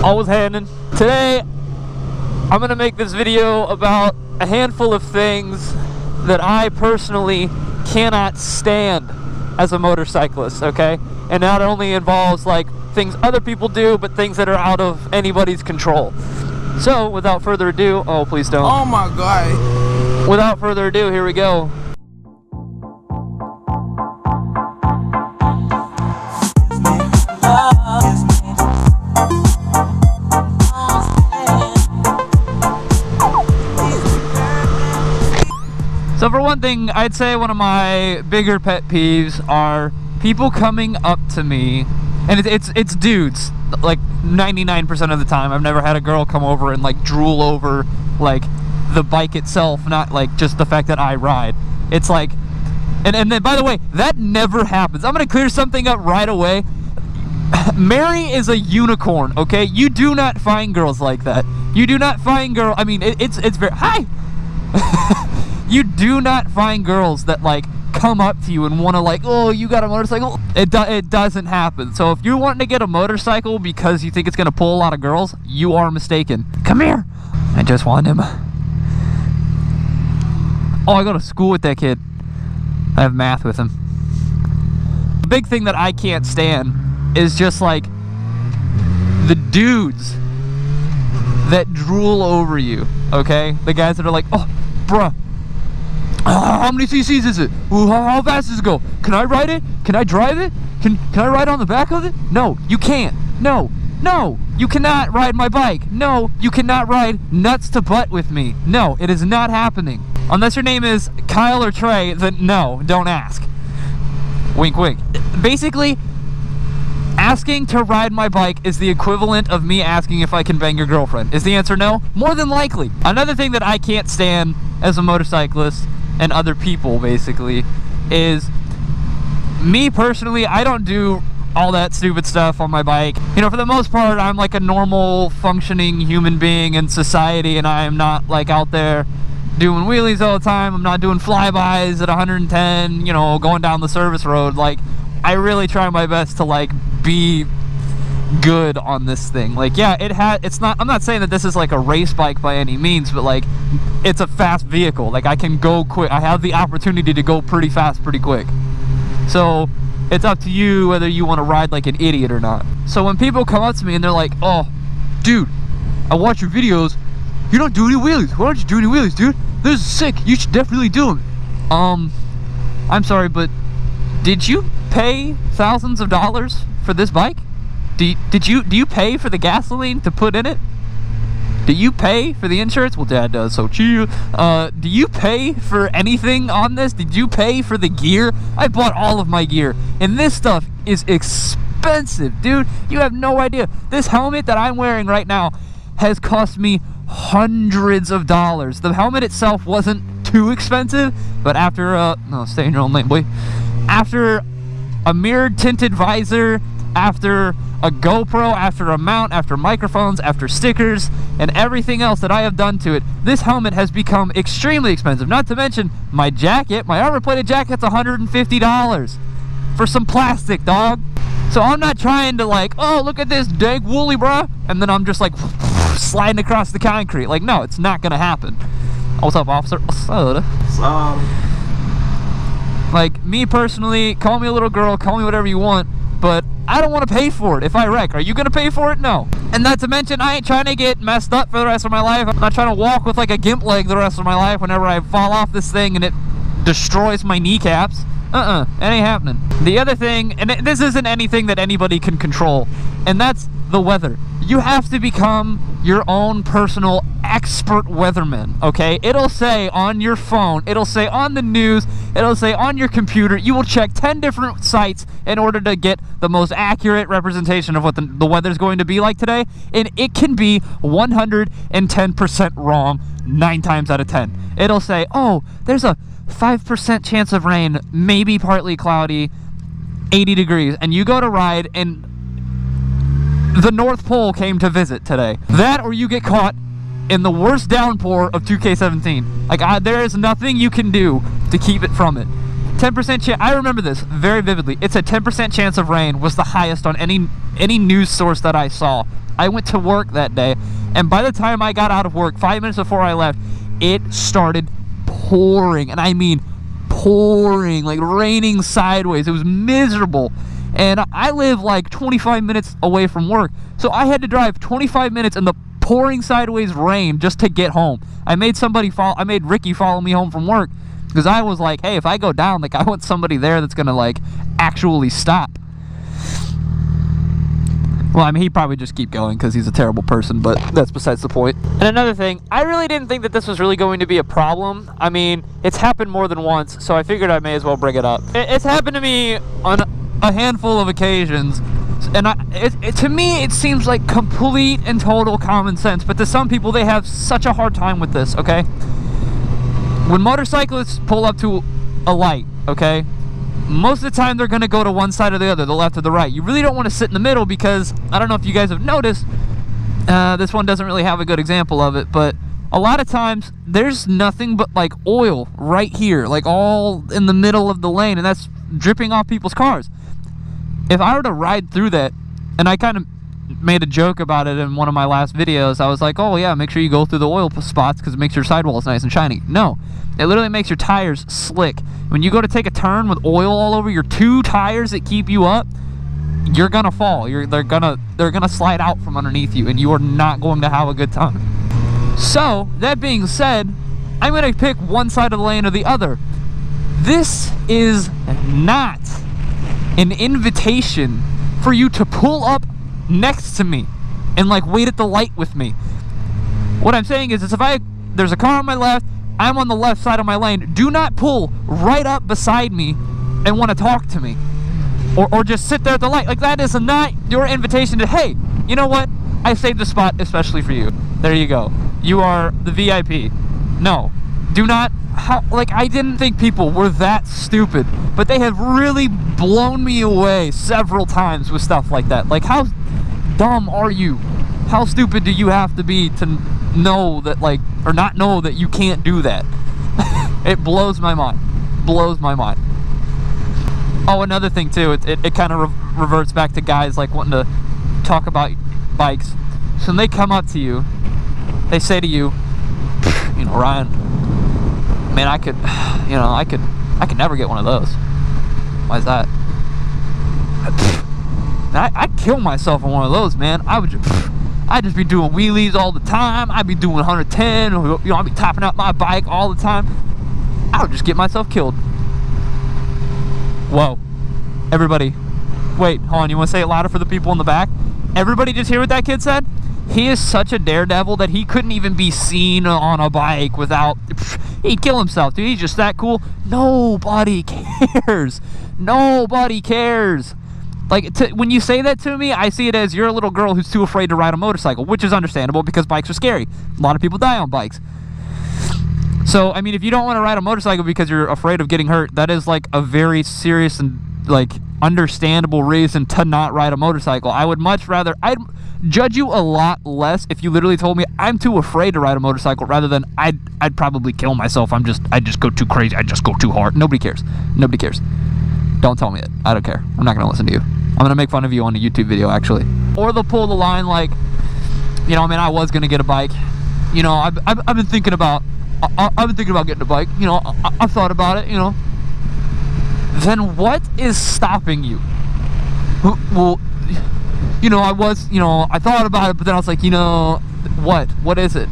Always happening. Today, I'm gonna make this video about a handful of things that I personally cannot stand as a motorcyclist, okay? And not only involves like things other people do, but things that are out of anybody's control. So, without further ado, oh, please don't. Oh my God. Without further ado, here we go. So for one thing, I'd say one of my bigger pet peeves are people coming up to me, and it's dudes, like 99% of the time. I've never had a girl come over and like drool over like the bike itself, not like just the fact that I ride. It's like, and then by the way, that never happens. I'm gonna clear something up right away. Mary is a unicorn, okay? You do not find girls like that. You do not find I mean, it's very, hi! You do not find girls that like come up to you and want to like, oh, you got a motorcycle? It doesn't happen. So if you're wanting to get a motorcycle because you think it's gonna pull a lot of girls, you are mistaken. Come here. I just want him. Oh, I go to school with that kid. I have math with him. The big thing that I can't stand is just like the dudes that drool over you, okay? The guys that are like, oh, bruh, how many cc's is it? Ooh, how fast does it go? Can I ride it? Can I drive it? Can I ride on the back of it? No, you can't. No, you cannot ride my bike. No, you cannot ride nuts to butt with me. No, it is not happening. Unless your name is Kyle or Trey, then no, don't ask. Wink, wink. Basically, asking to ride my bike is the equivalent of me asking if I can bang your girlfriend. Is the answer no? More than likely. Another thing that I can't stand as a motorcyclist, and other people basically, is me personally, I don't do all that stupid stuff on my bike. You know, for the most part, I'm like a normal functioning human being in society, and I am not like out there doing wheelies all the time. I'm not doing flybys at 110, you know, going down the service road. Like, I really try my best to like be good on this thing. Like, yeah, it's not, I'm not saying that this is like a race bike by any means, but like, it's a fast vehicle. Like, I can go quick. I have the opportunity to go pretty fast pretty quick. So it's up to you whether you want to ride like an idiot or not. So when people come up to me and they're like, oh, dude, I watch your videos, you don't do any wheelies. Why don't you do any wheelies, dude? This is sick. You should definitely do them. I'm sorry, but did you pay thousands of dollars for this bike? Do you pay for the gasoline to put in it? Do you pay for the insurance? Well, Dad does, so chill. Do you pay for anything on this? Did you pay for the gear? I bought all of my gear, and this stuff is expensive, dude. You have no idea. This helmet that I'm wearing right now has cost me hundreds of dollars. The helmet itself wasn't too expensive, but after no, stay in your own lane, boy. After a mirrored tinted visor, after a GoPro, after a mount, after microphones, after stickers, and everything else that I have done to it, this helmet has become extremely expensive. Not to mention my jacket, my armor-plated jacket's $150 for some plastic, dog. So I'm not trying to like, oh, look at this dank woolly, bruh, and then I'm just like sliding across the concrete. Like, no, it's not gonna happen. What's up, officer? What's up? Like, me personally, call me a little girl, call me whatever you want, but I don't want to pay for it if I wreck. Are you gonna pay for it? No. And not to mention, I ain't trying to get messed up for the rest of my life. I'm not trying to walk with like a gimp leg the rest of my life whenever I fall off this thing and it destroys my kneecaps. It ain't happening. The other thing, and this isn't anything that anybody can control, and that's the weather. You have to become your own personal expert weatherman, okay? It'll say on your phone, it'll say on the news, it'll say on your computer. You will check 10 different sites in order to get the most accurate representation of what the weather's going to be like today, and it can be 110% wrong 9 times out of 10. It'll say, oh, there's a 5% chance of rain, maybe partly cloudy, 80 degrees, and you go to ride and the North Pole came to visit today. That, or you get caught in the worst downpour of 2K17. Like, there is nothing you can do to keep it from it. 10% chance, I remember this very vividly. It's a 10% chance of rain was the highest on any news source that I saw I went to work that day, and by the time I got out of work, 5 minutes before I left, it started pouring, and I mean pouring, like raining sideways. It was miserable, and I live like 25 minutes away from work, so I had to drive 25 minutes in the pouring sideways rain just to get home. I made Ricky follow me home from work, because I was like, hey, if I go down, like, I want somebody there that's gonna like actually stop. Well, I mean, he'd probably just keep going because he's a terrible person, but that's besides the point. And another thing, I really didn't think that this was really going to be a problem. I mean, it's happened more than once, so I figured I may as well bring it up. It's happened to me on a handful of occasions, and to me, it seems like complete and total common sense, but to some people, they have such a hard time with this, okay? When motorcyclists pull up to a light, okay, most of the time they're going to go to one side or the other, the left or the right. You really don't want to sit in the middle because, I don't know if you guys have noticed, this one doesn't really have a good example of it, but a lot of times there's nothing but like oil right here, like all in the middle of the lane, and that's dripping off people's cars. If I were to ride through that, and I kind of made a joke about it in one of my last videos, I was like, oh yeah, make sure you go through the oil spots because it makes your sidewalls nice and shiny. No, it literally makes your tires slick. When you go to take a turn with oil all over your two tires that keep you up, you're gonna fall. They're gonna slide out from underneath you, and you are not going to have a good time. So that being said, I'm gonna pick one side of the lane or the other. This is not an invitation for you to pull up next to me and like wait at the light with me. What I'm saying is if there's a car on my left, I'm on the left side of my lane, do not pull right up beside me and want to talk to me, or just sit there at the light. Like, that is not your invitation to, hey, you know what, I saved a spot especially for you. There you go, you are the VIP. No, do not. Like, I didn't think people were that stupid, but they have really blown me away several times with stuff like that. Like, how dumb are you? How stupid do you have to be to know that, like, or not know that you can't do that? It blows my mind. Blows my mind. Oh, another thing too, it kind of reverts back to guys like wanting to talk about bikes. So when they come up to you, they say to you, you know, Ryan, man, I could never get one of those. Why is that? I'd kill myself on one of those, man. I'd just be doing wheelies all the time. I'd be doing 110, you know, I'd be topping out my bike all the time. I would just get myself killed. Whoa. Everybody, wait, hold on, you want to say it louder for the people in the back? Everybody just hear what that kid said? He is such a daredevil that he couldn't even be seen on a bike without... He'd kill himself, dude. He's just that cool. Nobody cares. Nobody cares. Like, when you say that to me, I see it as you're a little girl who's too afraid to ride a motorcycle, which is understandable because bikes are scary. A lot of people die on bikes. So, I mean, if you don't want to ride a motorcycle because you're afraid of getting hurt, that is like a very serious and like understandable reason to not ride a motorcycle. I would much rather... I'd judge you a lot less if you literally told me I'm too afraid to ride a motorcycle rather than I'd probably kill myself. I'd just go too crazy. I'd just go too hard. Nobody cares. Nobody cares. Don't tell me it. I don't care. I'm not going to listen to you. I'm going to make fun of you on a YouTube video, actually. Or they'll pull the line like, you know, I mean, I was going to get a bike. You know, I've been thinking about getting a bike. You know, I've thought about it, you know. Then what is stopping you? Well, you know, I thought about it, but then I was like, you know, what is it?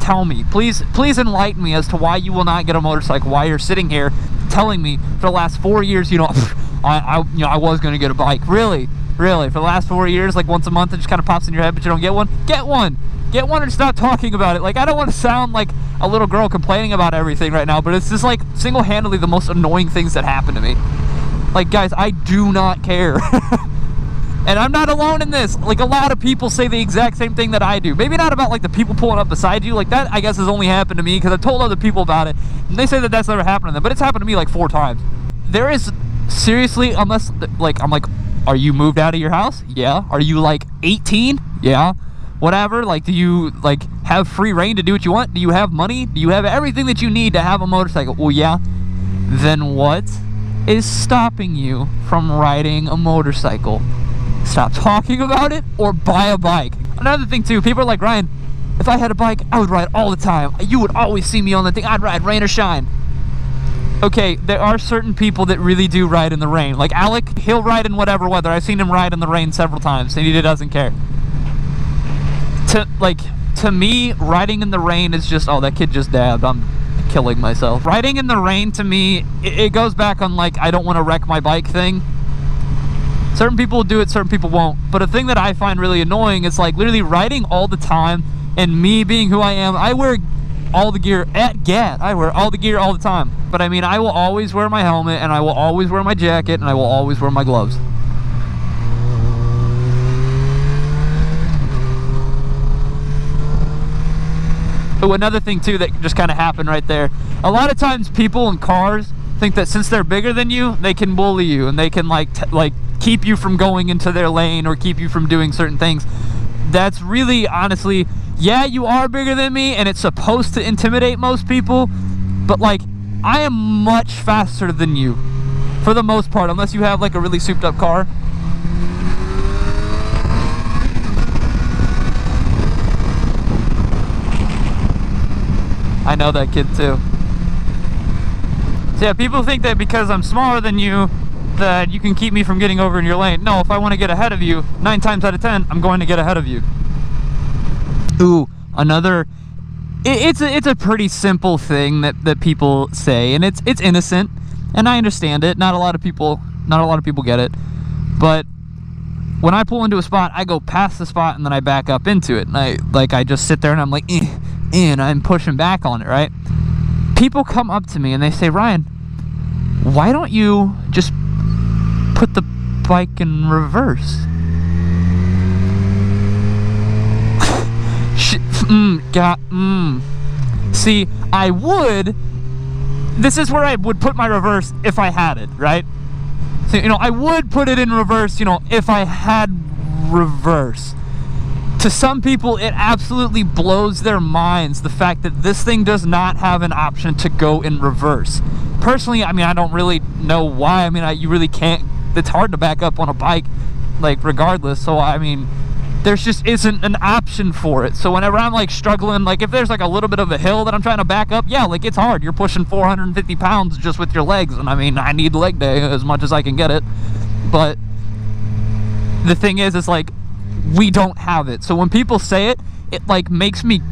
Tell me, please enlighten me as to why you will not get a motorcycle, why you're sitting here telling me for the last 4 years, you know, I was going to get a bike. Really? For the last 4 years, like once a month it just kind of pops in your head, but you don't get one? Get one and stop talking about it. Like, I don't want to sound like a little girl complaining about everything right now, but it's just like single-handedly the most annoying things that happen to me. Like, guys, I do not care. And I'm not alone in this. Like, a lot of people say the exact same thing that I do. Maybe not about, like, the people pulling up beside you. Like, that, I guess, has only happened to me because I've told other people about it. And they say that that's never happened to them. But it's happened to me, like, 4 times. There is, seriously, unless, like, I'm like, are you moved out of your house? Yeah. Are you, like, 18? Yeah. Whatever. Like, do you, like, have free reign to do what you want? Do you have money? Do you have everything that you need to have a motorcycle? Well, yeah. Then what is stopping you from riding a motorcycle? Stop talking about it or buy a bike. Another thing too, people are like, Ryan, if I had a bike, I would ride all the time. You would always see me on the thing. I'd ride rain or shine. Okay, there are certain people that really do ride in the rain. Like Alec, he'll ride in whatever weather. I've seen him ride in the rain several times, and he doesn't care. To me, riding in the rain is just, oh, that kid just dabbed. I'm killing myself. Riding in the rain, to me, it goes back on, like, I don't want to wreck my bike thing. Certain people will do it, certain people won't. But a thing that I find really annoying is, like, literally riding all the time, and me being who I am, I wear all the gear at GAT. I wear all the gear all the time. But I mean, I will always wear my helmet, and I will always wear my jacket, and I will always wear my gloves. Oh, another thing too that just kind of happened right there. A lot of times people in cars think that since they're bigger than you, they can bully you, and they can like keep you from going into their lane or keep you from doing certain things. That's really, honestly, yeah, you are bigger than me, and it's supposed to intimidate most people, but like, I am much faster than you for the most part, unless you have like a really souped up car. I know that kid too. So yeah, people think that because I'm smaller than you, that you can keep me from getting over in your lane. No, if I want to get ahead of you, 9 times out of 10, I'm going to get ahead of you. Ooh, another, it's a pretty simple thing that people say, and it's innocent, and I understand it. Not a lot of people get it, but when I pull into a spot, I go past the spot and then I back up into it, and I just sit there and I'm like, and I'm pushing back on it, right? People come up to me and they say, Ryan, why don't you just put the bike in reverse? See, I would. This is where I would put my reverse if I had it, right? So, you know, I would put it in reverse, you know, if I had reverse. To some people, it absolutely blows their minds, the fact that this thing does not have an option to go in reverse. Personally, I mean, I don't really know why. I mean, you really can't. It's hard to back up on a bike, like, regardless. So, I mean, there's just isn't an option for it. So whenever I'm, like, struggling, like, if there's, like, a little bit of a hill that I'm trying to back up, yeah, like, it's hard. You're pushing 450 pounds just with your legs. And, I mean, I need leg day as much as I can get it. But the thing is, it's like, we don't have it. So when people say it, it like makes me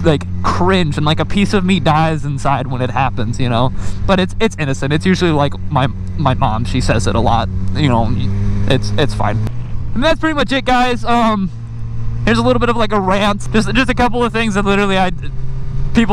like cringe, and like a piece of me dies inside when it happens, you know. But it's innocent. It's usually like my mom, she says it a lot, you know. It's fine. And that's pretty much it, guys. Here's a little bit of like a rant, just a couple of things that literally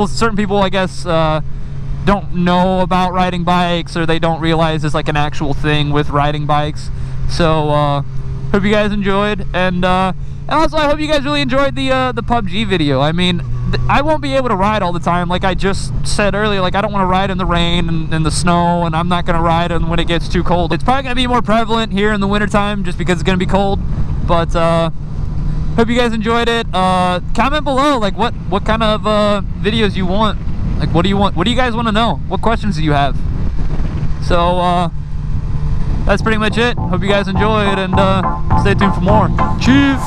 certain people I guess don't know about riding bikes, or they don't realize it's like an actual thing with riding bikes. So hope you guys enjoyed, and also I hope you guys really enjoyed the PUBG video. I mean, I won't be able to ride all the time, like I just said earlier. Like, I don't want to ride in the rain and the snow, and I'm not going to ride when it gets too cold. It's probably going to be more prevalent here in the wintertime just because it's going to be cold. But hope you guys enjoyed it. Comment below, like, what kind of videos you want. Like, what do you want? What do you guys want to know? What questions do you have? So that's pretty much it. Hope you guys enjoyed, and stay tuned for more. Cheers!